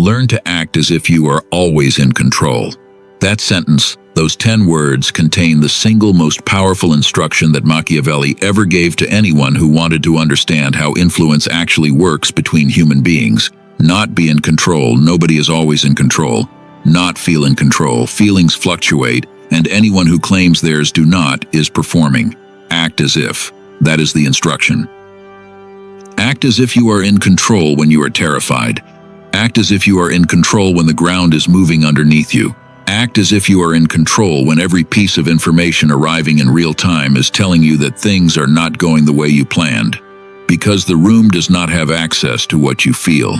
Learn to act as if you are always in control. That sentence, those 10 words, contain the single most powerful instruction that Machiavelli ever gave to anyone who wanted to understand how influence actually works between human beings. Not be in control. Nobody is always in control. Not feel in control. Feelings fluctuate, and anyone who claims theirs do not is performing. Act as if. That is the instruction. Act as if you are in control when you are terrified. Act as if you are in control when the ground is moving underneath you. Act as if you are in control when every piece of information arriving in real time is telling you that things are not going the way you planned. Because the room does not have access to what you feel.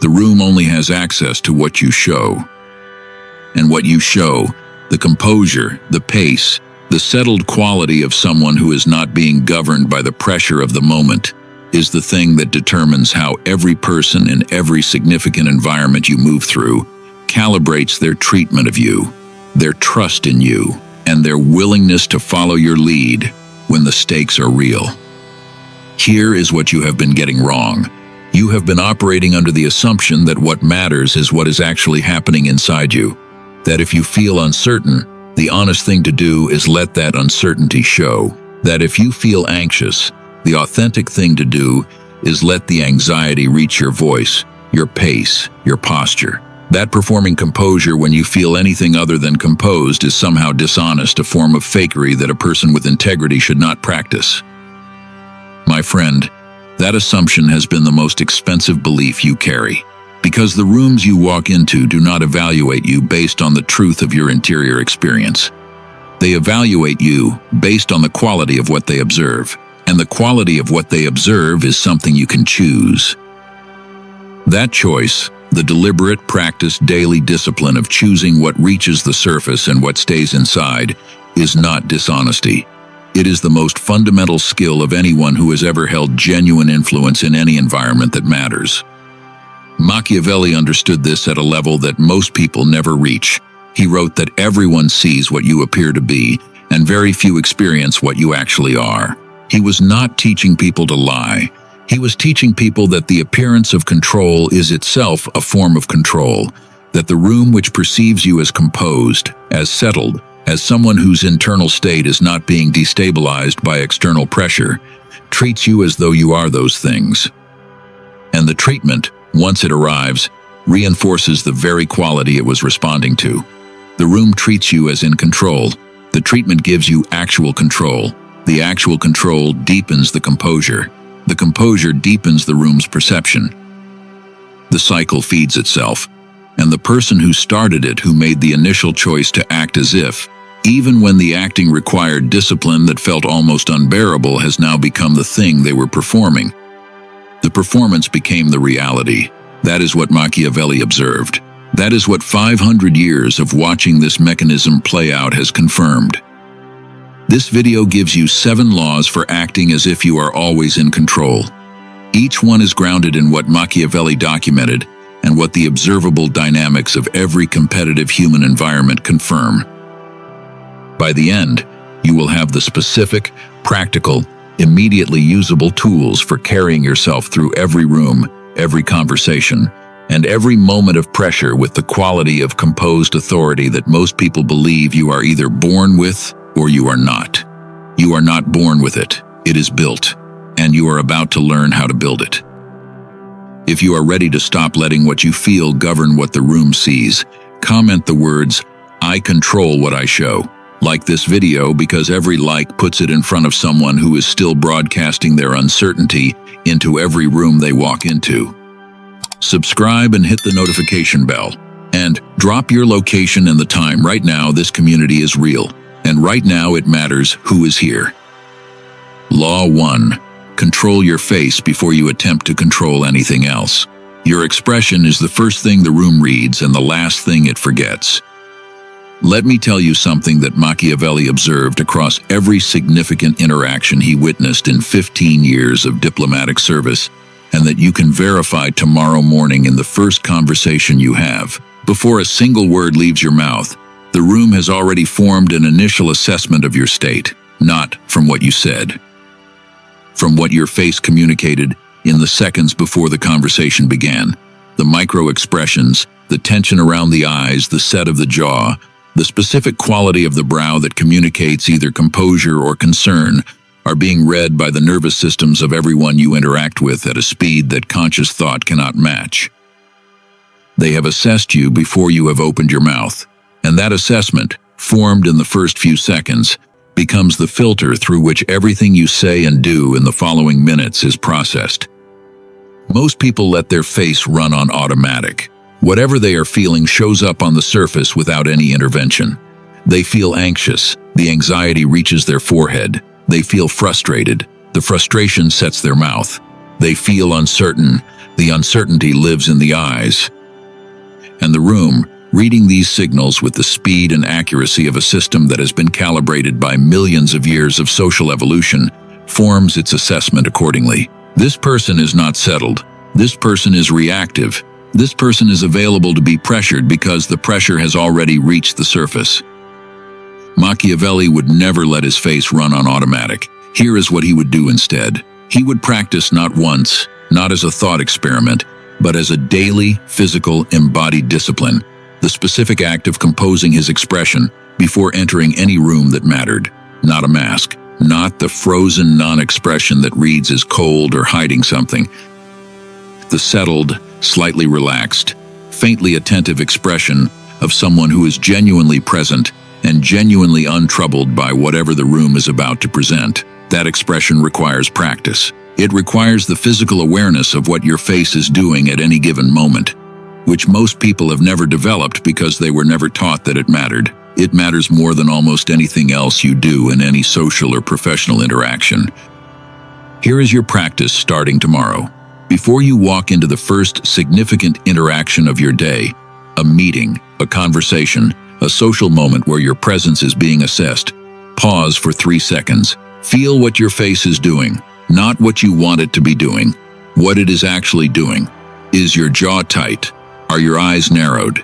The room only has access to what you show. And what you show, the composure, the pace, the settled quality of someone who is not being governed by the pressure of the moment, is the thing that determines how every person in every significant environment you move through calibrates their treatment of you, their trust in you, and their willingness to follow your lead when the stakes are real. Here is what you have been getting wrong. You have been operating under the assumption that what matters is what is actually happening inside you. That if you feel uncertain, the honest thing to do is let that uncertainty show. That if you feel anxious, the authentic thing to do is let the anxiety reach your voice, your pace, your posture. That performing composure when you feel anything other than composed is somehow dishonest, a form of fakery that a person with integrity should not practice. My friend, that assumption has been the most expensive belief you carry, because the rooms you walk into do not evaluate you based on the truth of your interior experience. They evaluate you based on the quality of what they observe, and the quality of what they observe is something you can choose. That choice, the deliberate, practiced daily discipline of choosing what reaches the surface and what stays inside, is not dishonesty. It is the most fundamental skill of anyone who has ever held genuine influence in any environment that matters. Machiavelli understood this at a level that most people never reach. He wrote that everyone sees what you appear to be, and very few experience what you actually are. He was not teaching people to lie. He was teaching people that the appearance of control is itself a form of control, that the room which perceives you as composed, as settled, as someone whose internal state is not being destabilized by external pressure, treats you as though you are those things. And the treatment, once it arrives, reinforces the very quality it was responding to. The room treats you as in control. The treatment gives you actual control. The actual control deepens the composure. The composure deepens the room's perception. The cycle feeds itself, and the person who started it, who made the initial choice to act as if, even when the acting required discipline that felt almost unbearable, has now become the thing they were performing. The performance became the reality. That is what Machiavelli observed. That is what 500 years of watching this mechanism play out has confirmed. This video gives you 7 laws for acting as if you are always in control. Each one is grounded in what Machiavelli documented and what the observable dynamics of every competitive human environment confirm. By the end, you will have the specific, practical, immediately usable tools for carrying yourself through every room, every conversation, and every moment of pressure with the quality of composed authority that most people believe you are either born with or you are not. You are not born with it. It is built, and you are about to learn how to build it. If you are ready to stop letting what you feel govern what the room sees, comment the words, "I control what I show." Like this video, because every like puts it in front of someone who is still broadcasting their uncertainty into every room they walk into. Subscribe and hit the notification bell. And drop your location and the time. Right now, this community is real. And right now, it matters who is here. Law 1. Control your face before you attempt to control anything else. Your expression is the first thing the room reads and the last thing it forgets. Let me tell you something that Machiavelli observed across every significant interaction he witnessed in 15 years of diplomatic service, and that you can verify tomorrow morning in the first conversation you have. Before a single word leaves your mouth, the room has already formed an initial assessment of your state, not from what you said, from what your face communicated in the seconds before the conversation began. the micro-expressions, the tension around the eyes, the set of the jaw, the specific quality of the brow that communicates either composure or concern, are being read by the nervous systems of everyone you interact with at a speed that conscious thought cannot match. They have assessed you before you have opened your mouth, and that assessment, formed in the first few seconds, becomes the filter through which everything you say and do in the following minutes is processed. Most people let their face run on automatic. Whatever they are feeling shows up on the surface without any intervention. They feel anxious, the anxiety reaches their forehead. They feel frustrated, the frustration sets their mouth. They feel uncertain, the uncertainty lives in the eyes. And the room, reading these signals with the speed and accuracy of a system that has been calibrated by millions of years of social evolution, forms its assessment accordingly. This person is not settled. This person is reactive. This person is available to be pressured because the pressure has already reached the surface. Machiavelli would never let his face run on automatic. Here is what he would do instead. He would practice not once, not as a thought experiment, but as a daily, physical, embodied discipline, the specific act of composing his expression before entering any room that mattered. Not a mask, not the frozen non-expression that reads as cold or hiding something. The settled, slightly relaxed, faintly attentive expression of someone who is genuinely present and genuinely untroubled by whatever the room is about to present. That expression requires practice. It requires the physical awareness of what your face is doing at any given moment, which most people have never developed because they were never taught that it mattered. It matters more than almost anything else you do in any social or professional interaction. Here is your practice starting tomorrow. Before you walk into the first significant interaction of your day, a meeting, a conversation, a social moment where your presence is being assessed, pause for 3 seconds. Feel what your face is doing. Not what you want it to be doing, what it is actually doing. Is your jaw tight? Are your eyes narrowed?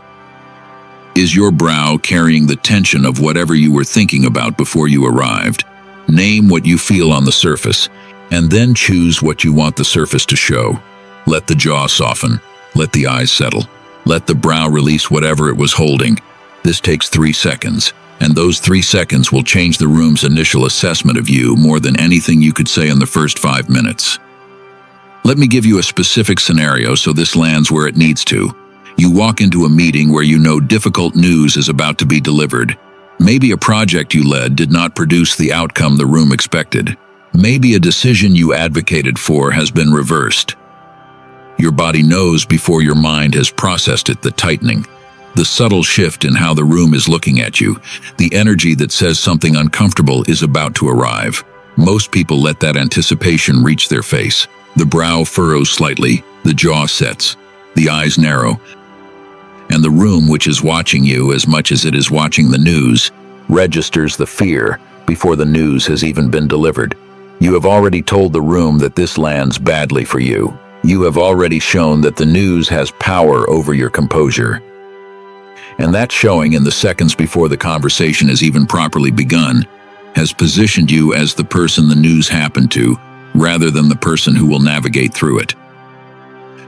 Is your brow carrying the tension of whatever you were thinking about before you arrived? Name what you feel on the surface, and then choose what you want the surface to show. Let the jaw soften. Let the eyes settle. Let the brow release whatever it was holding. This takes 3 seconds. And those 3 seconds will change the room's initial assessment of you more than anything you could say in the first 5 minutes. Let me give you a specific scenario so this lands where it needs to. You walk into a meeting where you know difficult news is about to be delivered. Maybe a project you led did not produce the outcome the room expected. Maybe a decision you advocated for has been reversed. Your body knows before your mind has processed it, the tightening, the subtle shift in how the room is looking at you, the energy that says something uncomfortable is about to arrive. Most people let that anticipation reach their face. The brow furrows slightly, the jaw sets, the eyes narrow, and the room, which is watching you as much as it is watching the news, registers the fear before the news has even been delivered. You have already told the room that this lands badly for you. You have already shown that the news has power over your composure. And that showing in the seconds before the conversation has even properly begun has positioned you as the person the news happened to, rather than the person who will navigate through it.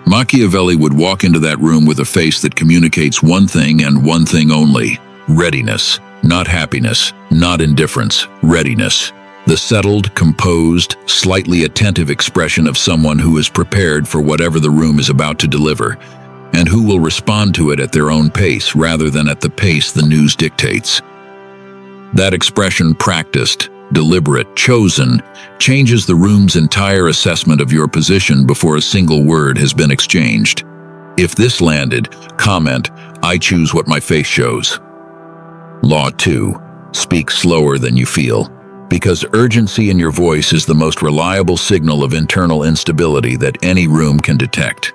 Machiavelli would walk into that room with a face that communicates one thing and one thing only: readiness. Not happiness, not indifference, readiness. The settled, composed, slightly attentive expression of someone who is prepared for whatever the room is about to deliver, and who will respond to it at their own pace rather than at the pace the news dictates. That expression, practiced, deliberate, chosen, changes the room's entire assessment of your position before a single word has been exchanged. If this landed, comment, "I choose what my face shows." Law 2. Speak slower than you feel. Because urgency in your voice is the most reliable signal of internal instability that any room can detect.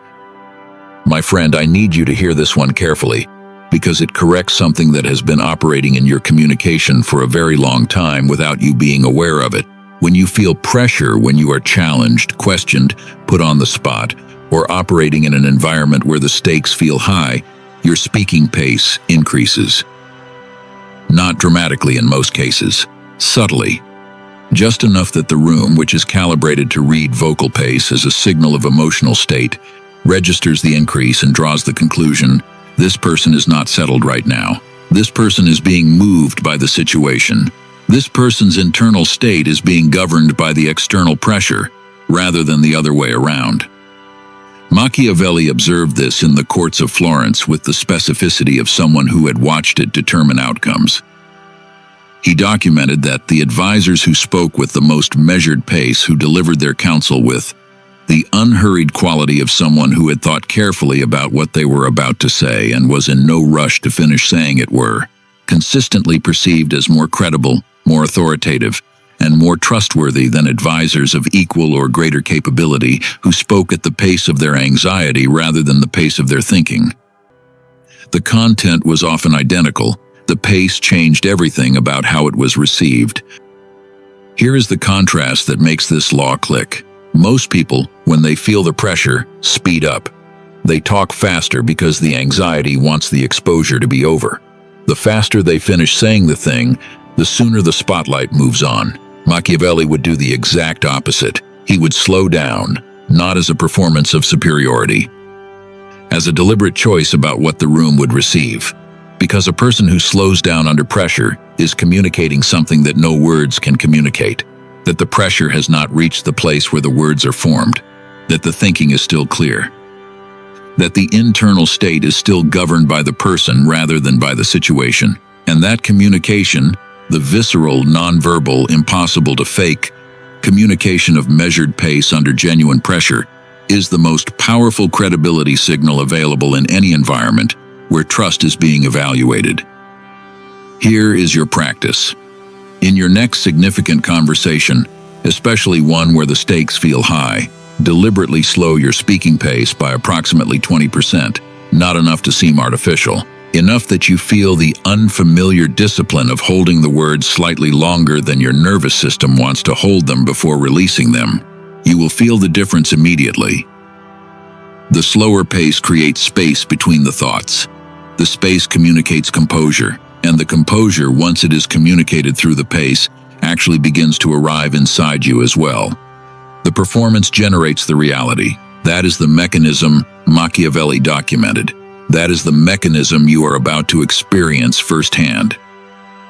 My friend, I need you to hear this one carefully, because it corrects something that has been operating in your communication for a very long time without you being aware of it. When you feel pressure, when you are challenged, questioned, put on the spot, or operating in an environment where the stakes feel high, your speaking pace increases. Not dramatically in most cases, subtly. Just enough that the room, which is calibrated to read vocal pace as a signal of emotional state, registers the increase and draws the conclusion, this person is not settled right now. This person is being moved by the situation. This person's internal state is being governed by the external pressure, rather than the other way around. Machiavelli observed this in the courts of Florence with the specificity of someone who had watched it determine outcomes. He documented that the advisors who spoke with the most measured pace, who delivered their counsel with the unhurried quality of someone who had thought carefully about what they were about to say and was in no rush to finish saying it, were consistently perceived as more credible, more authoritative, and more trustworthy than advisors of equal or greater capability who spoke at the pace of their anxiety rather than the pace of their thinking. The content was often identical. The pace changed everything about how it was received. Here is the contrast that makes this law click. Most people, when they feel the pressure, speed up. They talk faster because the anxiety wants the exposure to be over. The faster they finish saying the thing, the sooner the spotlight moves on. Machiavelli would do the exact opposite. He would slow down, not as a performance of superiority, as a deliberate choice about what the room would receive. Because a person who slows down under pressure is communicating something that no words can communicate, that the pressure has not reached the place where the words are formed, that the thinking is still clear, that the internal state is still governed by the person rather than by the situation, and that communication, the visceral, nonverbal, impossible to fake communication of measured pace under genuine pressure, is the most powerful credibility signal available in any environment where trust is being evaluated. Here is your practice. In your next significant conversation, especially one where the stakes feel high, deliberately slow your speaking pace by approximately 20%, not enough to seem artificial, enough that you feel the unfamiliar discipline of holding the words slightly longer than your nervous system wants to hold them before releasing them. You will feel the difference immediately. The slower pace creates space between the thoughts. The space communicates composure, and the composure, once it is communicated through the pace, actually begins to arrive inside you as well. The performance generates the reality. That is the mechanism Machiavelli documented. That is the mechanism you are about to experience firsthand.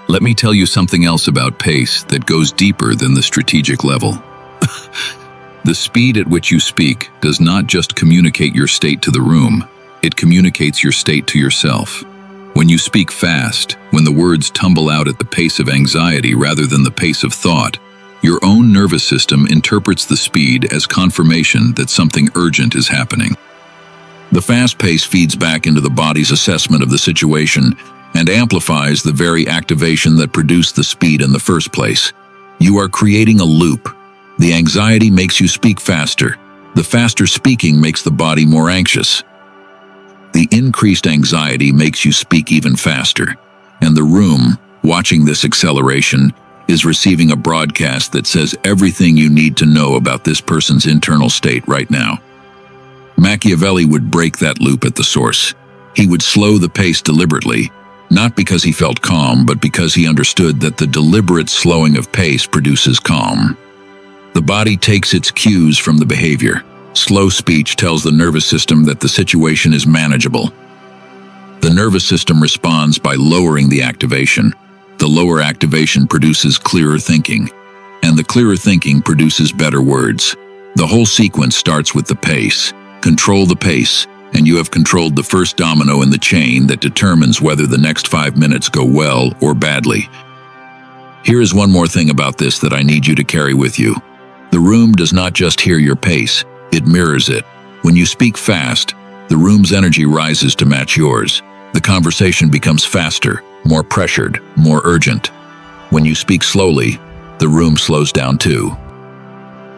Let me tell you something else about pace that goes deeper than the strategic level. The speed at which you speak does not just communicate your state to the room, it communicates your state to yourself. When you speak fast, when the words tumble out at the pace of anxiety rather than the pace of thought, your own nervous system interprets the speed as confirmation that something urgent is happening. The fast pace feeds back into the body's assessment of the situation and amplifies the very activation that produced the speed in the first place. You are creating a loop. The anxiety makes you speak faster. The faster speaking makes the body more anxious. The increased anxiety makes you speak even faster, and the room, watching this acceleration, is receiving a broadcast that says everything you need to know about this person's internal state right now. Machiavelli would break that loop at the source. He would slow the pace deliberately, not because he felt calm, but because he understood that the deliberate slowing of pace produces calm. The body takes its cues from the behavior. Slow speech tells the nervous system that the situation is manageable. The nervous system responds by lowering the activation. The lower activation produces clearer thinking, and the clearer thinking produces better words. The whole sequence starts with the pace. Control the pace, and you have controlled the first domino in the chain that determines whether the next 5 minutes go well or badly. Here is one more thing about this that I need you to carry with you. The room does not just hear your pace, it mirrors it. When you speak fast, the room's energy rises to match yours. The conversation becomes faster, more pressured, more urgent. When you speak slowly, the room slows down too.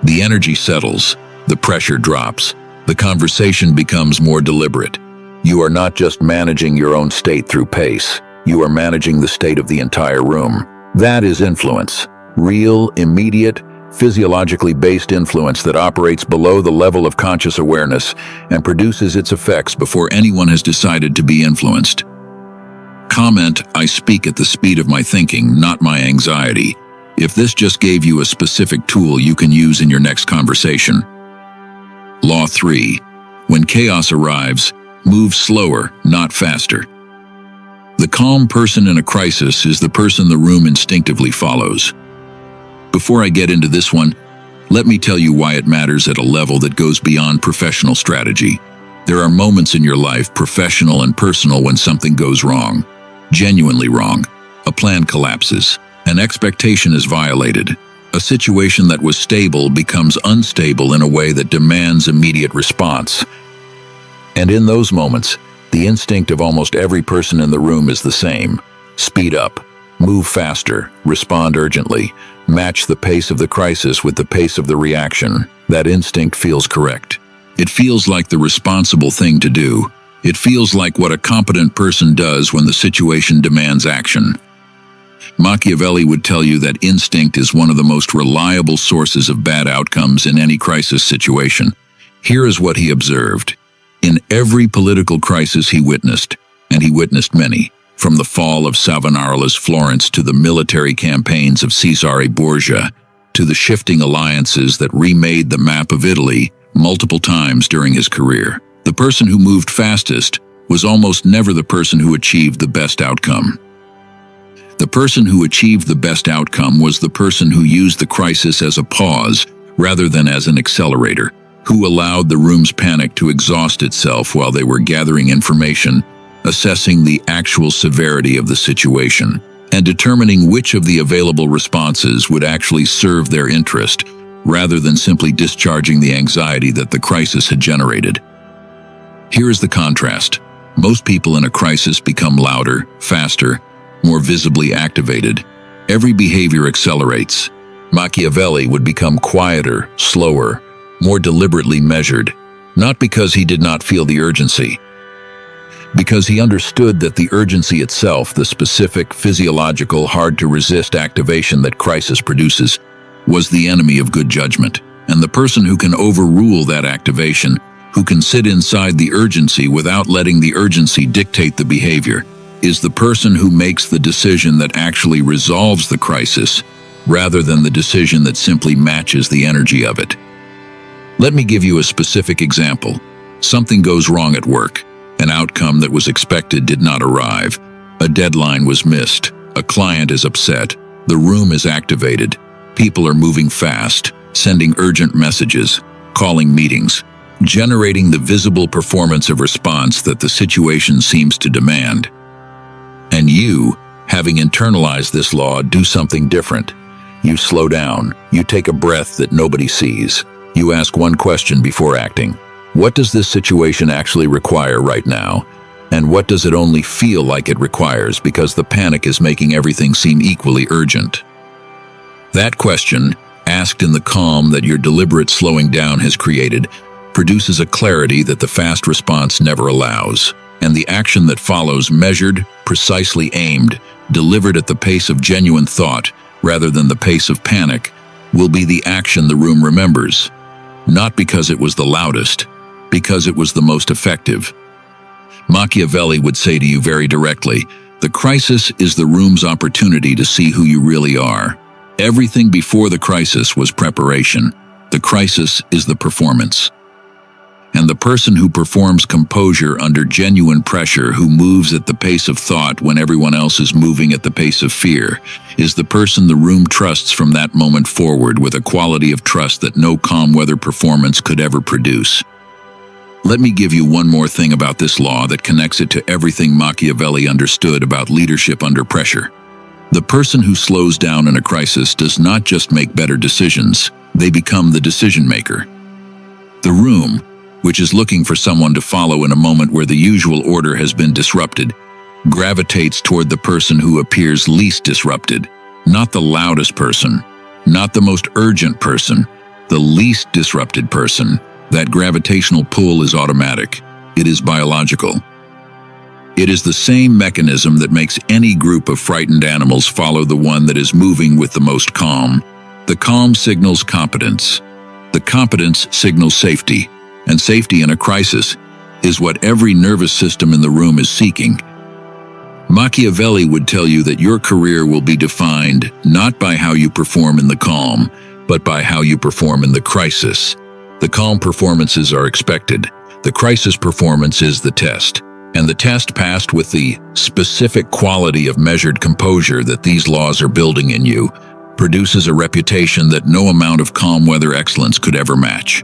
The energy settles, the pressure drops, the conversation becomes more deliberate. You are not just managing your own state through pace, you are managing the state of the entire room. That is influence. Real, immediate, physiologically based influence that operates below the level of conscious awareness and produces its effects before anyone has decided to be influenced. Comment, I speak at the speed of my thinking, not my anxiety, if this just gave you a specific tool you can use in your next conversation. Law 3. When chaos arrives, move slower, not faster. The calm person in a crisis is the person the room instinctively follows. Before I get into this one, let me tell you why it matters at a level that goes beyond professional strategy. There are moments in your life, professional and personal, when something goes wrong. Genuinely wrong. A plan collapses. An expectation is violated. A situation that was stable becomes unstable in a way that demands immediate response. And in those moments, the instinct of almost every person in the room is the same. Speed up. Move faster. Respond urgently. Match the pace of the crisis with the pace of the reaction. That instinct feels correct. It feels like the responsible thing to do. It feels like what a competent person does when the situation demands action. Machiavelli would tell you that instinct is one of the most reliable sources of bad outcomes in any crisis situation. Here is what he observed. In every political crisis he witnessed, and he witnessed many, from the fall of Savonarola's Florence to the military campaigns of Cesare Borgia, to the shifting alliances that remade the map of Italy multiple times during his career. The person who moved fastest was almost never the person who achieved the best outcome. The person who achieved the best outcome was the person who used the crisis as a pause rather than as an accelerator, who allowed the room's panic to exhaust itself while they were gathering information, assessing the actual severity of the situation, and determining which of the available responses would actually serve their interest, rather than simply discharging the anxiety that the crisis had generated. Here is the contrast. Most people in a crisis become louder, faster, more visibly activated. Every behavior accelerates. Machiavelli would become quieter, slower, more deliberately measured, not because he did not feel the urgency, because he understood that the urgency itself, the specific, physiological, hard-to-resist activation that crisis produces, was the enemy of good judgment. And the person who can overrule that activation, who can sit inside the urgency without letting the urgency dictate the behavior, is the person who makes the decision that actually resolves the crisis, rather than the decision that simply matches the energy of it. Let me give you a specific example. Something goes wrong at work. An outcome that was expected did not arrive. A deadline was missed. A client is upset. The room is activated. People are moving fast, sending urgent messages, calling meetings, generating the visible performance of response that the situation seems to demand. And you, having internalized this law, do something different. You slow down. You take a breath that nobody sees. You ask one question before acting. What does this situation actually require right now? And what does it only feel like it requires because the panic is making everything seem equally urgent? That question, asked in the calm that your deliberate slowing down has created, produces a clarity that the fast response never allows. And the action that follows, measured, precisely aimed, delivered at the pace of genuine thought rather than the pace of panic, will be the action the room remembers. Not because it was the loudest, because it was the most effective. Machiavelli would say to you very directly, the crisis is the room's opportunity to see who you really are. Everything before the crisis was preparation. The crisis is the performance. And the person who performs composure under genuine pressure, who moves at the pace of thought when everyone else is moving at the pace of fear, is the person the room trusts from that moment forward with a quality of trust that no calm weather performance could ever produce. Let me give you one more thing about this law that connects it to everything Machiavelli understood about leadership under pressure. The person who slows down in a crisis does not just make better decisions, they become the decision maker. The room, which is looking for someone to follow in a moment where the usual order has been disrupted, gravitates toward the person who appears least disrupted, not the loudest person, not the most urgent person, the least disrupted person. That gravitational pull is automatic. It is biological. It is the same mechanism that makes any group of frightened animals follow the one that is moving with the most calm. The calm signals competence. The competence signals safety. And safety in a crisis is what every nervous system in the room is seeking. Machiavelli would tell you that your career will be defined not by how you perform in the calm, but by how you perform in the crisis. The calm performances are expected. The crisis performance is the test, and the test passed with the specific quality of measured composure that these laws are building in you produces a reputation that no amount of calm weather excellence could ever match.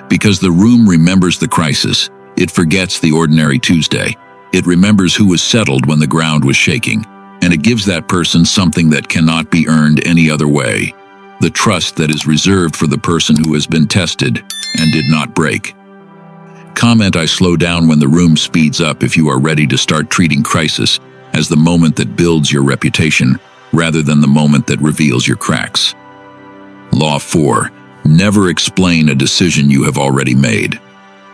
Because the room remembers the crisis, it forgets the ordinary Tuesday. It remembers who was settled when the ground was shaking, and it gives that person something that cannot be earned any other way: the trust that is reserved for the person who has been tested and did not break. Comment: I slow down when the room speeds up if you are ready to start treating crisis as the moment that builds your reputation rather than the moment that reveals your cracks. Law 4. Never explain a decision you have already made.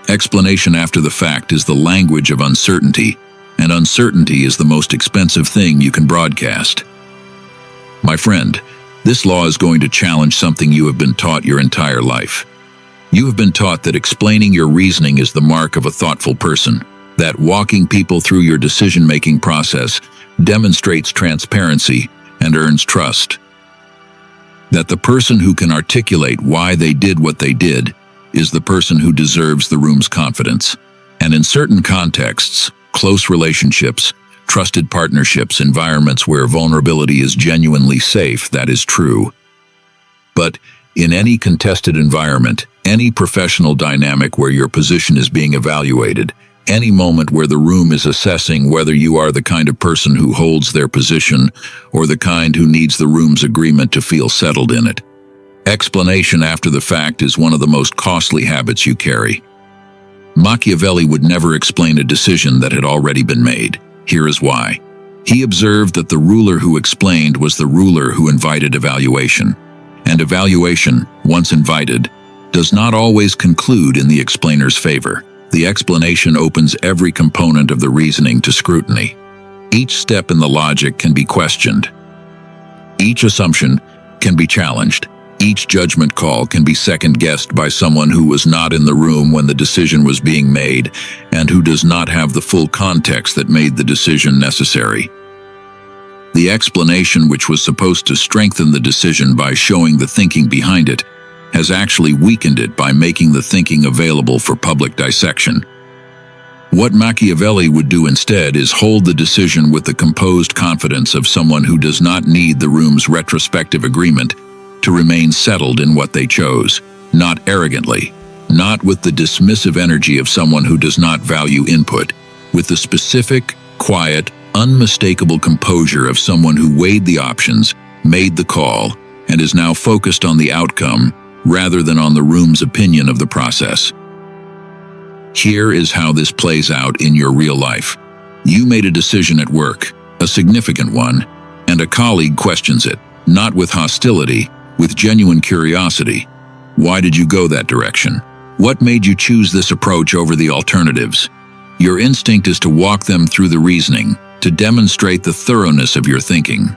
Explanation after the fact is the language of uncertainty, and uncertainty is the most expensive thing you can broadcast. My friend, this law is going to challenge something you have been taught your entire life. You have been taught that explaining your reasoning is the mark of a thoughtful person, that walking people through your decision-making process demonstrates transparency and earns trust, that the person who can articulate why they did what they did is the person who deserves the room's confidence. And in certain contexts, close relationships, trusted partnerships, environments where vulnerability is genuinely safe, that is true. But in any contested environment, any professional dynamic where your position is being evaluated, any moment where the room is assessing whether you are the kind of person who holds their position or the kind who needs the room's agreement to feel settled in it, explanation after the fact is one of the most costly habits you carry. Machiavelli would never explain a decision that had already been made. Here is why. He observed that the ruler who explained was the ruler who invited evaluation, and evaluation, once invited, does not always conclude in the explainer's favor. The explanation opens every component of the reasoning to scrutiny. Each step in the logic can be questioned. Each assumption can be challenged. Each judgment call can be second-guessed by someone who was not in the room when the decision was being made and who does not have the full context that made the decision necessary. The explanation, which was supposed to strengthen the decision by showing the thinking behind it, has actually weakened it by making the thinking available for public dissection. What Machiavelli would do instead is hold the decision with the composed confidence of someone who does not need the room's retrospective agreement to remain settled in what they chose, not arrogantly, not with the dismissive energy of someone who does not value input, with the specific, quiet, unmistakable composure of someone who weighed the options, made the call, and is now focused on the outcome rather than on the room's opinion of the process. Here is how this plays out in your real life. You made a decision at work, a significant one, and a colleague questions it, not with hostility, with genuine curiosity. Why did you go that direction? What made you choose this approach over the alternatives? Your instinct is to walk them through the reasoning, to demonstrate the thoroughness of your thinking,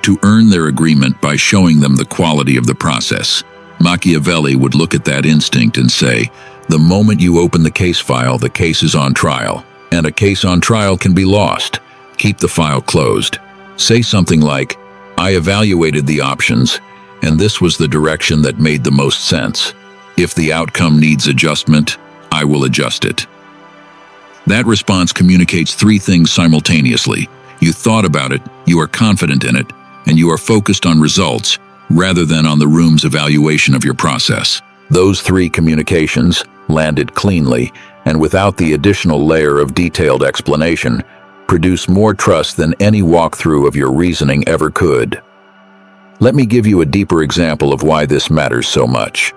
to earn their agreement by showing them the quality of the process. Machiavelli would look at that instinct and say, the moment you open the case file, the case is on trial, and a case on trial can be lost. Keep the file closed. Say something like, I evaluated the options, and this was the direction that made the most sense. If the outcome needs adjustment, I will adjust it. That response communicates three things simultaneously. You thought about it, you are confident in it, and you are focused on results rather than on the room's evaluation of your process. Those three communications landed cleanly and without the additional layer of detailed explanation produce more trust than any walkthrough of your reasoning ever could. Let me give you a deeper example of why this matters so much.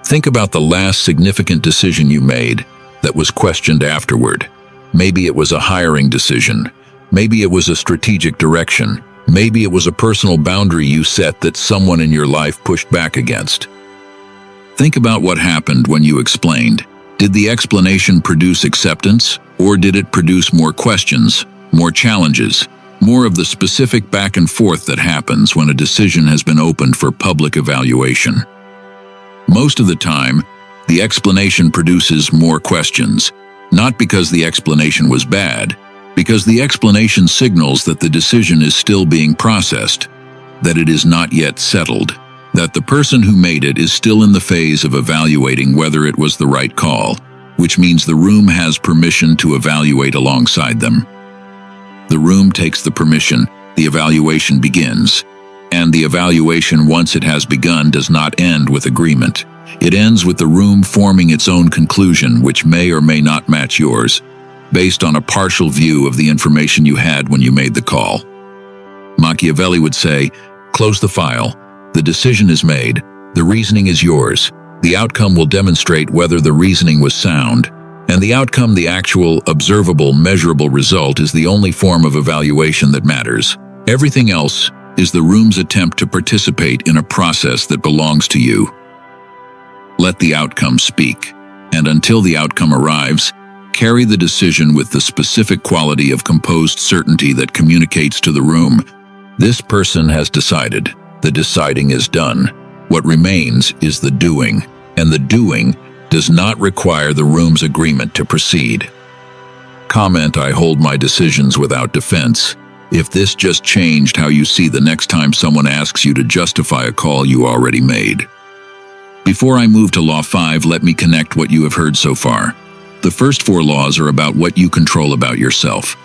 Think about the last significant decision you made that was questioned afterward. Maybe it was a hiring decision. Maybe it was a strategic direction. Maybe it was a personal boundary you set that someone in your life pushed back against. Think about what happened when you explained. Did the explanation produce acceptance, or did it produce more questions, more challenges, more of the specific back and forth that happens when a decision has been opened for public evaluation? Most of the time, the explanation produces more questions, not because the explanation was bad, because the explanation signals that the decision is still being processed, that it is not yet settled, that the person who made it is still in the phase of evaluating whether it was the right call. which means the room has permission to evaluate alongside them. The room takes the permission, the evaluation begins. And the evaluation, once it has begun, does not end with agreement. It ends with the room forming its own conclusion, which may or may not match yours, based on a partial view of the information you had when you made the call. Machiavelli would say, close the file. The decision is made. The reasoning is yours. The outcome will demonstrate whether the reasoning was sound, and the outcome, the actual, observable, measurable result, is the only form of evaluation that matters. Everything else is the room's attempt to participate in a process that belongs to you. Let the outcome speak, and until the outcome arrives, carry the decision with the specific quality of composed certainty that communicates to the room, this person has decided. The deciding is done. What remains is the doing, and the doing does not require the room's agreement to proceed. Comment, I hold my decisions without defense. If this just changed how you see the next time someone asks you to justify a call you already made. Before I move to Law 5, let me connect what you have heard so far. The first 4 laws are about what you control about yourself.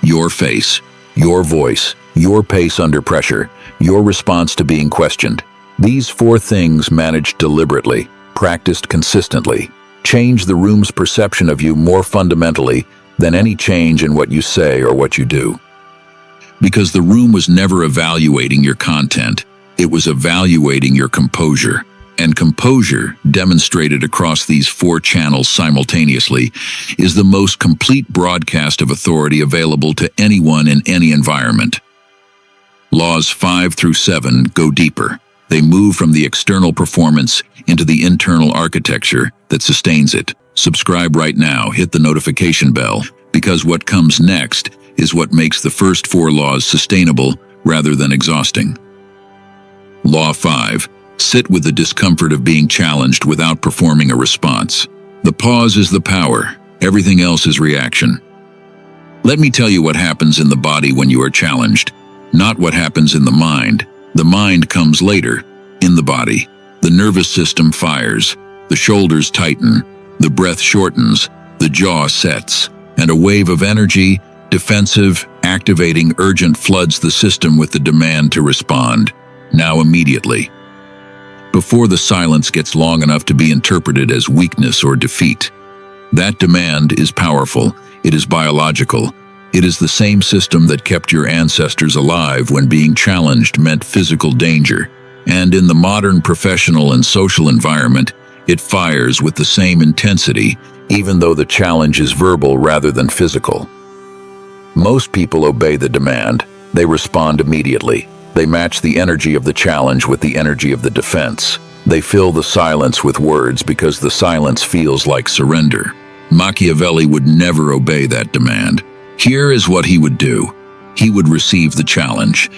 Your face, your voice, your pace under pressure, your response to being questioned. These 4 things, managed deliberately, practiced consistently, change the room's perception of you more fundamentally than any change in what you say or what you do. Because the room was never evaluating your content, it was evaluating your composure. And composure, demonstrated across these 4 channels simultaneously, is the most complete broadcast of authority available to anyone in any environment. Laws 5 through 7 go deeper. They move from the external performance into the internal architecture that sustains it. Subscribe right now, hit the notification bell, because what comes next is what makes the first 4 laws sustainable rather than exhausting. Law 5. Sit with the discomfort of being challenged without performing a response. The pause is the power. Everything else is reaction. Let me tell you what happens in the body when you are challenged, not what happens in the mind. The mind comes later. In the body, the nervous system fires, the shoulders tighten, the breath shortens, the jaw sets, and a wave of energy, defensive, activating, urgent, floods the system with the demand to respond, now immediately. Before the silence gets long enough to be interpreted as weakness or defeat. That demand is powerful. It is biological. It is the same system that kept your ancestors alive when being challenged meant physical danger. And in the modern professional and social environment, it fires with the same intensity, even though the challenge is verbal rather than physical. Most people obey the demand. They respond immediately. They match the energy of the challenge with the energy of the defense. They fill the silence with words because the silence feels like surrender. Machiavelli would never obey that demand. Here is what he would do. He would receive the challenge.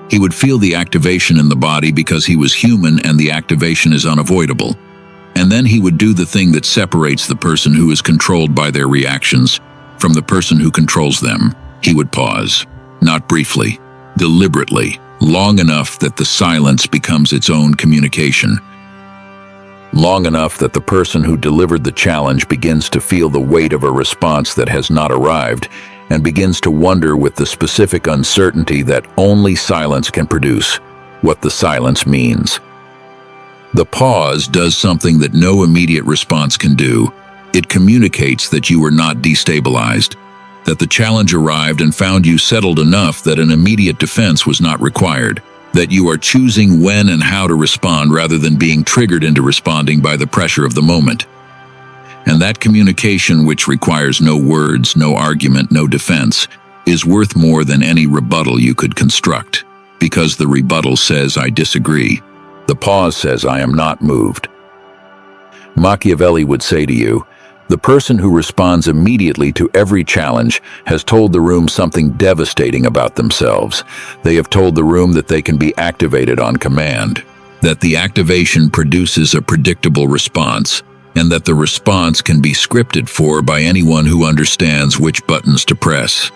He would feel the activation in the body because he was human and the activation is unavoidable. And then he would do the thing that separates the person who is controlled by their reactions from the person who controls them. He would pause, not briefly, deliberately, long enough that the silence becomes its own communication. Long enough that the person who delivered the challenge begins to feel the weight of a response that has not arrived and begins to wonder with the specific uncertainty that only silence can produce, what the silence means. The pause does something that no immediate response can do. It communicates that you were not destabilized, that the challenge arrived and found you settled enough that an immediate defense was not required, that you are choosing when and how to respond rather than being triggered into responding by the pressure of the moment. And that communication, which requires no words, no argument, no defense, is worth more than any rebuttal you could construct, because the rebuttal says, I disagree. The pause says, I am not moved. Machiavelli would say to you, the person who responds immediately to every challenge has told the room something devastating about themselves. They have told the room that they can be activated on command, that the activation produces a predictable response, and that the response can be scripted for by anyone who understands which buttons to press.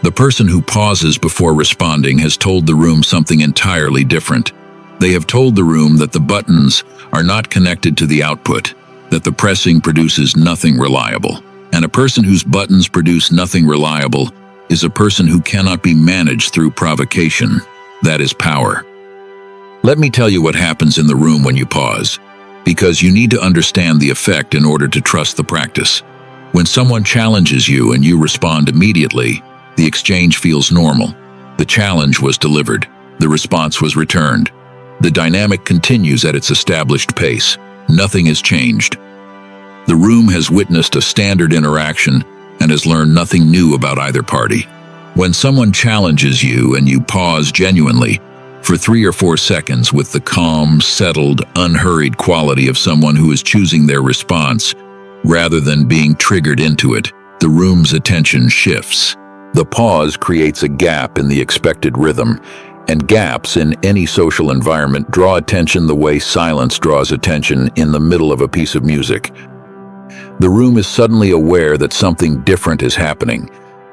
The person who pauses before responding has told the room something entirely different. They have told the room that the buttons are not connected to the output, that the pressing produces nothing reliable. And a person whose buttons produce nothing reliable is a person who cannot be managed through provocation. That is power. Let me tell you what happens in the room when you pause, because you need to understand the effect in order to trust the practice. When someone challenges you and you respond immediately, the exchange feels normal. The challenge was delivered. The response was returned. The dynamic continues at its established pace. Nothing has changed. The room has witnessed a standard interaction and has learned nothing new about either party. When someone challenges you and you pause genuinely, for 3 or 4 seconds with the calm, settled, unhurried quality of someone who is choosing their response, rather than being triggered into it, the room's attention shifts. The pause creates a gap in the expected rhythm, and gaps in any social environment draw attention the way silence draws attention in the middle of a piece of music. The room is suddenly aware that something different is happening.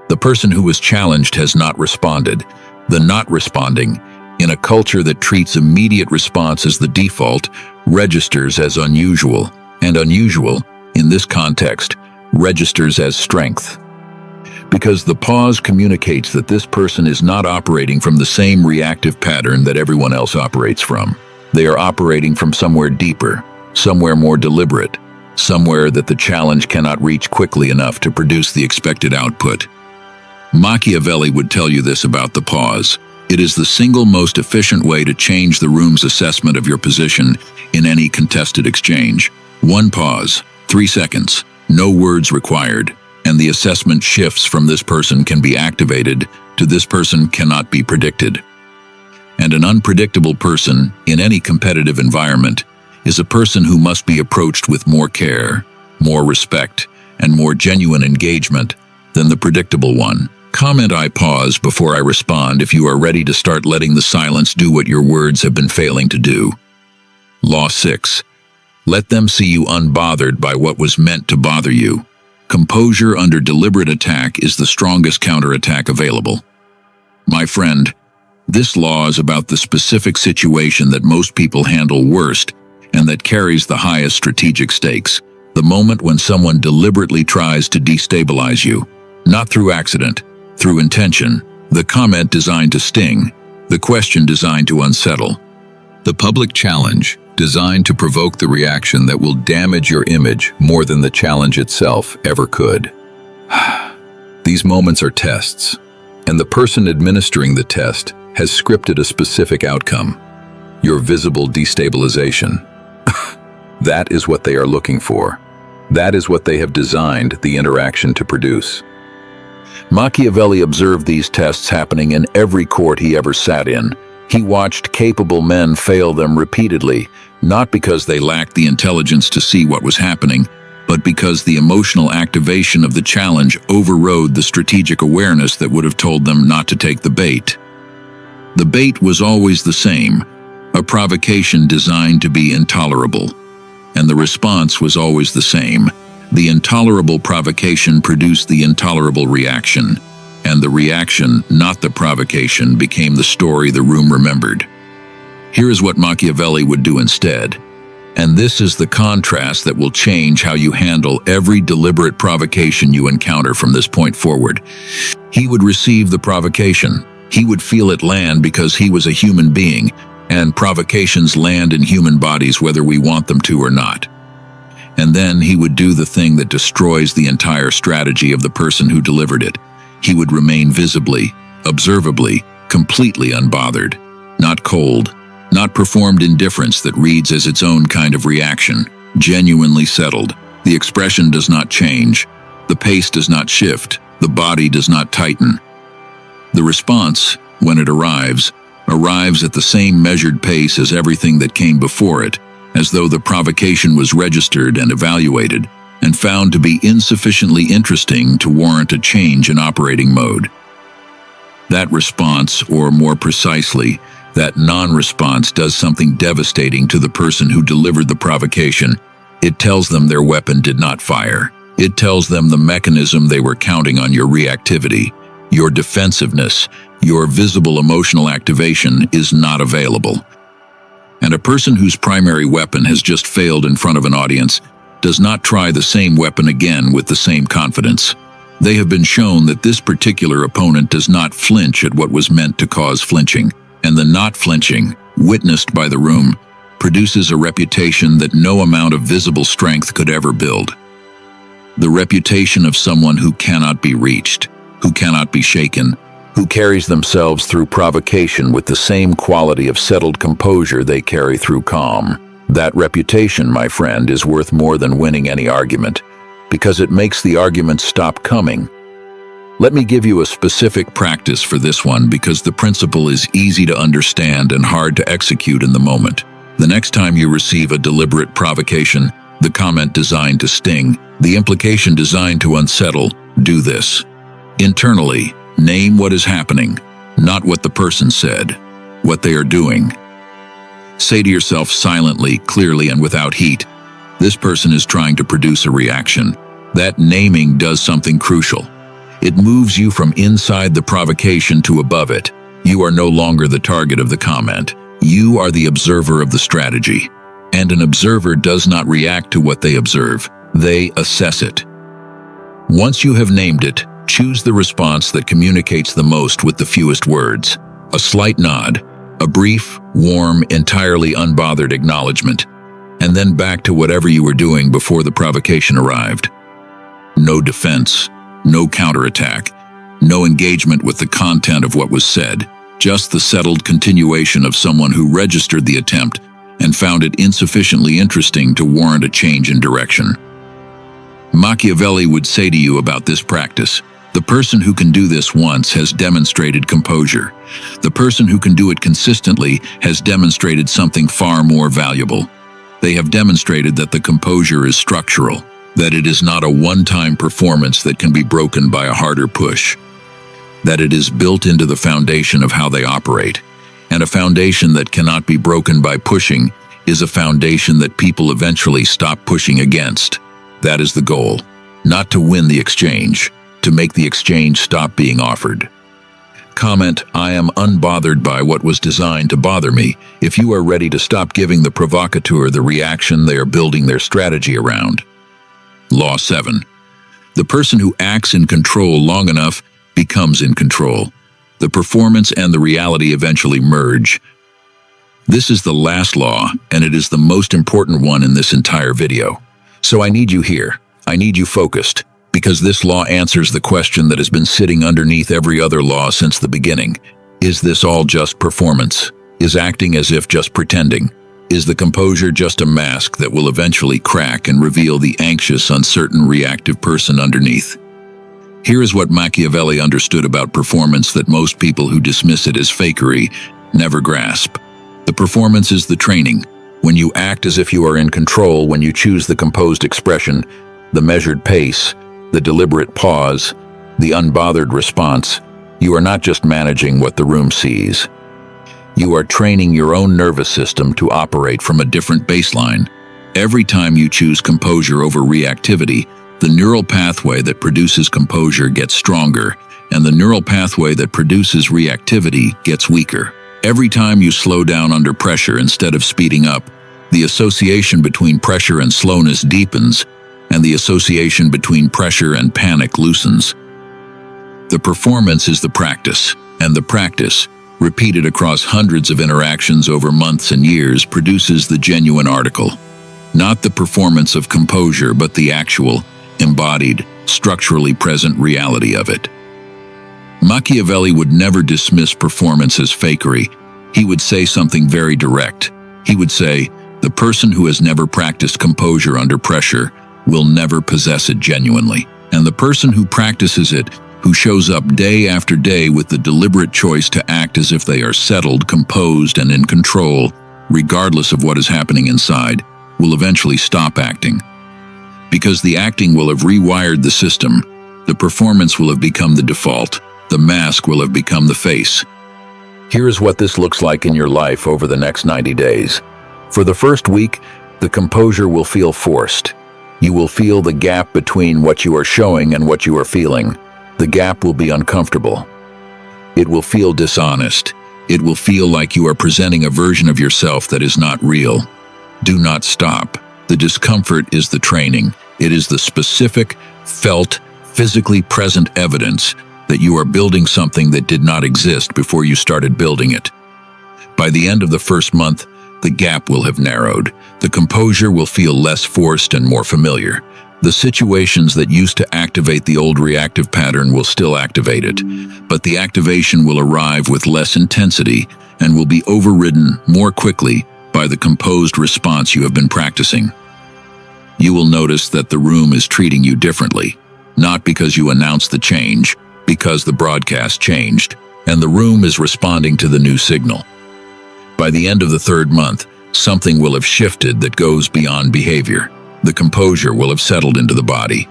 The person who was challenged has not responded. The not responding, in a culture that treats immediate response as the default, registers as unusual, and unusual, in this context, registers as strength. Because the pause communicates that this person is not operating from the same reactive pattern that everyone else operates from. They are operating from somewhere deeper, somewhere more deliberate, somewhere that the challenge cannot reach quickly enough to produce the expected output. Machiavelli would tell you this about the pause. It is the single most efficient way to change the room's assessment of your position in any contested exchange. One pause, 3 seconds, no words required, and the assessment shifts from this person can be activated to this person cannot be predicted. And an unpredictable person, in any competitive environment, is a person who must be approached with more care, more respect, and more genuine engagement than the predictable one. Comment I pause before I respond if you are ready to start letting the silence do what your words have been failing to do. Law 6. Let them see you unbothered by what was meant to bother you. Composure under deliberate attack is the strongest counterattack available. My friend, this law is about the specific situation that most people handle worst and that carries the highest strategic stakes. The moment when someone deliberately tries to destabilize you, not through accident, through intention, the comment designed to sting, the question designed to unsettle, the public challenge designed to provoke the reaction that will damage your image more than the challenge itself ever could. These moments are tests, and the person administering the test has scripted a specific outcome, your visible destabilization. That is what they are looking for. That is what they have designed the interaction to produce. Machiavelli observed these tests happening in every court he ever sat in. He watched capable men fail them repeatedly, not because they lacked the intelligence to see what was happening, but because the emotional activation of the challenge overrode the strategic awareness that would have told them not to take the bait. The bait was always the same, a provocation designed to be intolerable. And the response was always the same. The intolerable provocation produced the intolerable reaction, and the reaction, not the provocation, became the story the room remembered. Here is what Machiavelli would do instead. And this is the contrast that will change how you handle every deliberate provocation you encounter from this point forward. He would receive the provocation. He would feel it land because he was a human being, and provocations land in human bodies whether we want them to or not. And then he would do the thing that destroys the entire strategy of the person who delivered it. He would remain visibly, observably, completely unbothered, not cold, not performed indifference that reads as its own kind of reaction, genuinely settled. The expression does not change, the pace does not shift, the body does not tighten. The response, when it arrives at the same measured pace as everything that came before it, as though the provocation was registered and evaluated, and found to be insufficiently interesting to warrant a change in operating mode. That response, or more precisely, that non-response, does something devastating to the person who delivered the provocation. It tells them their weapon did not fire. It tells them the mechanism they were counting on, your reactivity, your defensiveness, your visible emotional activation, is not available. And a person whose primary weapon has just failed in front of an audience does not try the same weapon again with the same confidence. They have been shown that this particular opponent does not flinch at what was meant to cause flinching, and the not flinching, witnessed by the room, produces a reputation that no amount of visible strength could ever build. The reputation of someone who cannot be reached, who cannot be shaken, who carries themselves through provocation with the same quality of settled composure they carry through calm. That reputation, my friend, is worth more than winning any argument, because it makes the argument stop coming. Let me give you a specific practice for this one because the principle is easy to understand and hard to execute in the moment. The next time you receive a deliberate provocation, the comment designed to sting, the implication designed to unsettle, do this. Internally, name what is happening, not what the person said, what they are doing. Say to yourself silently, clearly, and without heat, this person is trying to produce a reaction. That naming does something crucial. It moves you from inside the provocation to above it. You are no longer the target of the comment. You are the observer of the strategy. And an observer does not react to what they observe. They assess it. Once you have named it, choose the response that communicates the most with the fewest words. A slight nod, a brief, warm, entirely unbothered acknowledgement, and then back to whatever you were doing before the provocation arrived. No defense, no counterattack, no engagement with the content of what was said, just the settled continuation of someone who registered the attempt and found it insufficiently interesting to warrant a change in direction. Machiavelli would say to you about this practice, the person who can do this once has demonstrated composure. The person who can do it consistently has demonstrated something far more valuable. They have demonstrated that the composure is structural, that it is not a one-time performance that can be broken by a harder push, that it is built into the foundation of how they operate. And a foundation that cannot be broken by pushing is a foundation that people eventually stop pushing against. That is the goal, not to win the exchange, to make the exchange stop being offered. Comment, I am unbothered by what was designed to bother me, if you are ready to stop giving the provocateur the reaction they are building their strategy around. Law 7. The person who acts in control long enough becomes in control. The performance and the reality eventually merge. This is the last law, and it is the most important one in this entire video. So I need you here. I need you focused, because this law answers the question that has been sitting underneath every other law since the beginning. Is this all just performance? Is acting as if just pretending? Is the composure just a mask that will eventually crack and reveal the anxious, uncertain, reactive person underneath? Here is what Machiavelli understood about performance that most people who dismiss it as fakery never grasp. The performance is the training. When you act as if you are in control, when you choose the composed expression, the measured pace, the deliberate pause, the unbothered response, you are not just managing what the room sees. You are training your own nervous system to operate from a different baseline. Every time you choose composure over reactivity, the neural pathway that produces composure gets stronger, and the neural pathway that produces reactivity gets weaker. Every time you slow down under pressure instead of speeding up, the association between pressure and slowness deepens, and the association between pressure and panic loosens. The performance is the practice, and the practice, repeated across hundreds of interactions over months and years, produces the genuine article. Not the performance of composure, but the actual, embodied, structurally present reality of it. Machiavelli would never dismiss performance as fakery. He would say something very direct. He would say, the person who has never practiced composure under pressure will never possess it genuinely. And the person who practices it, who shows up day after day with the deliberate choice to act as if they are settled, composed, and in control, regardless of what is happening inside, will eventually stop acting. Because the acting will have rewired the system, the performance will have become the default, the mask will have become the face. Here is what this looks like in your life over the next 90 days. For the first week, the composure will feel forced. You will feel the gap between what you are showing and what you are feeling. The gap will be uncomfortable. It will feel dishonest. It will feel like you are presenting a version of yourself that is not real. Do not stop. The discomfort is the training. It is the specific, felt, physically present evidence that you are building something that did not exist before you started building it. By the end of the first month, the gap will have narrowed. The composure will feel less forced and more familiar. The situations that used to activate the old reactive pattern will still activate it, but the activation will arrive with less intensity and will be overridden more quickly by the composed response you have been practicing. You will notice that the room is treating you differently, not because you announced the change, because the broadcast changed, and the room is responding to the new signal. By the end of the third month, something will have shifted that goes beyond behavior. The composure will have settled into the body.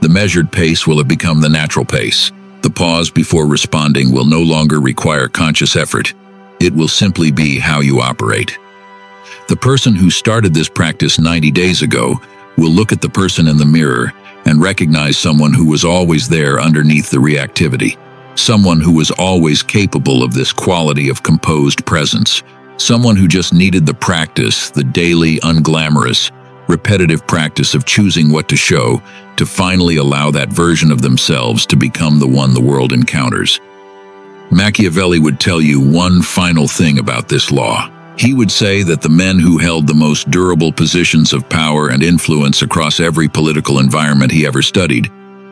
The measured pace will have become the natural pace. The pause before responding will no longer require conscious effort. It will simply be how you operate. The person who started this practice 90 days ago will look at the person in the mirror and recognize someone who was always there underneath the reactivity. Someone who was always capable of this quality of composed presence. Someone who just needed the practice, the daily, unglamorous, repetitive practice of choosing what to show to finally allow that version of themselves to become the one the world encounters. Machiavelli would tell you one final thing about this law. He would say that the men who held the most durable positions of power and influence across every political environment he ever studied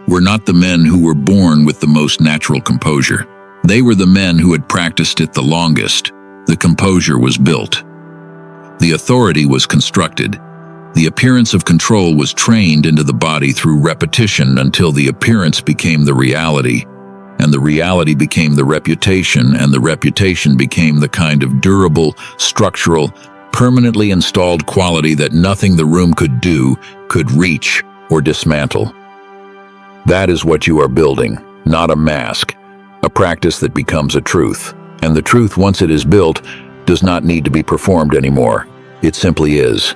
were not the men who were born with the most natural composure. They were the men who had practiced it the longest. The composure was built. The authority was constructed. The appearance of control was trained into the body through repetition until the appearance became the reality, and the reality became the reputation, and the reputation became the kind of durable, structural, permanently installed quality that nothing the room could do, could reach, or dismantle. That is what you are building, not a mask, a practice that becomes a truth. And the truth, once it is built, does not need to be performed anymore. It simply is.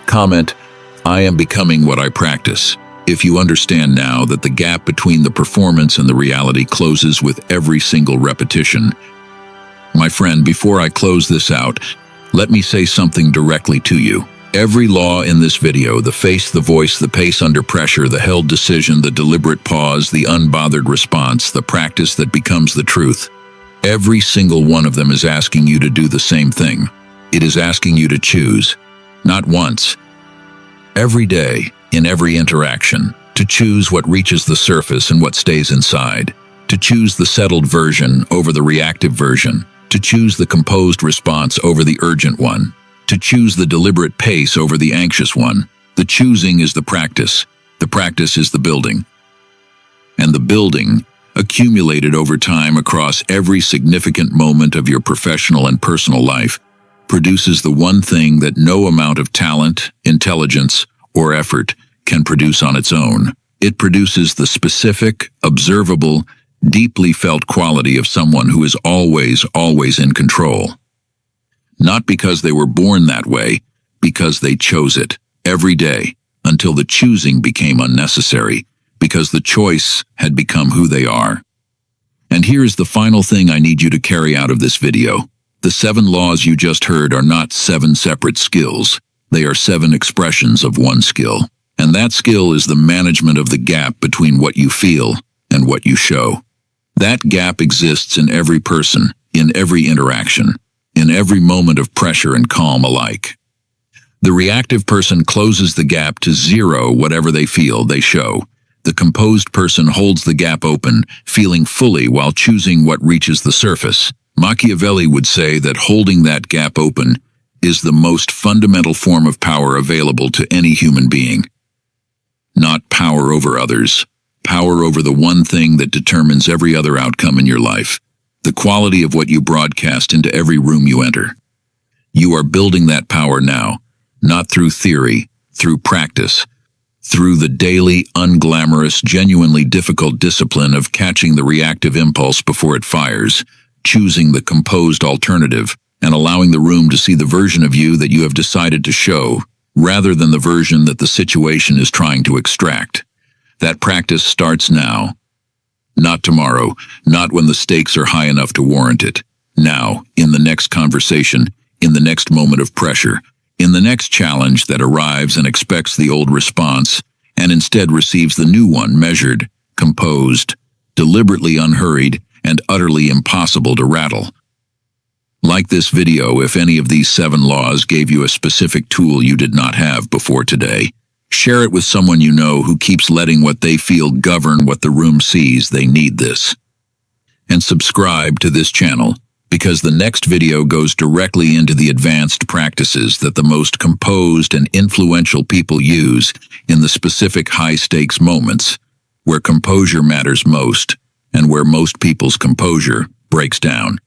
Comment, I am becoming what I practice. If you understand now that the gap between the performance and the reality closes with every single repetition. My friend, before I close this out, let me say something directly to you. Every law in this video, the face, the voice, the pace under pressure, the held decision, the deliberate pause, the unbothered response, the practice that becomes the truth, every single one of them is asking you to do the same thing. It is asking you to choose. Not once, every day, in every interaction, to choose what reaches the surface and what stays inside, to choose the settled version over the reactive version, to choose the composed response over the urgent one, to choose the deliberate pace over the anxious one. The choosing is the practice is the building. And the building, accumulated over time across every significant moment of your professional and personal life, produces the one thing that no amount of talent, intelligence, or effort can produce on its own. It produces the specific, observable, deeply felt quality of someone who is always, always in control. Not because they were born that way, because they chose it every day until the choosing became unnecessary, because the choice had become who they are. And here's the final thing I need you to carry out of this video. The 7 laws you just heard are not 7 separate skills. They are 7 expressions of one skill. And that skill is the management of the gap between what you feel and what you show. That gap exists in every person, in every interaction, in every moment of pressure and calm alike. The reactive person closes the gap to zero whatever they feel, they show. The composed person holds the gap open, feeling fully while choosing what reaches the surface. Machiavelli would say that holding that gap open is the most fundamental form of power available to any human being. Not power over others, power over the one thing that determines every other outcome in your life, the quality of what you broadcast into every room you enter. You are building that power now, not through theory, through practice, through the daily, unglamorous, genuinely difficult discipline of catching the reactive impulse before it fires, choosing the composed alternative, and allowing the room to see the version of you that you have decided to show, rather than the version that the situation is trying to extract. That practice starts now. Not tomorrow, not when the stakes are high enough to warrant it. Now, in the next conversation, in the next moment of pressure, In the next challenge that arrives and expects the old response, and instead receives the new one measured, composed, deliberately unhurried, and utterly impossible to rattle. Like this video if any of these 7 laws gave you a specific tool you did not have before today. Share it with someone you know who keeps letting what they feel govern what the room sees. They need this. And subscribe to this channel, because the next video goes directly into the advanced practices that the most composed and influential people use in the specific high-stakes moments where composure matters most and where most people's composure breaks down.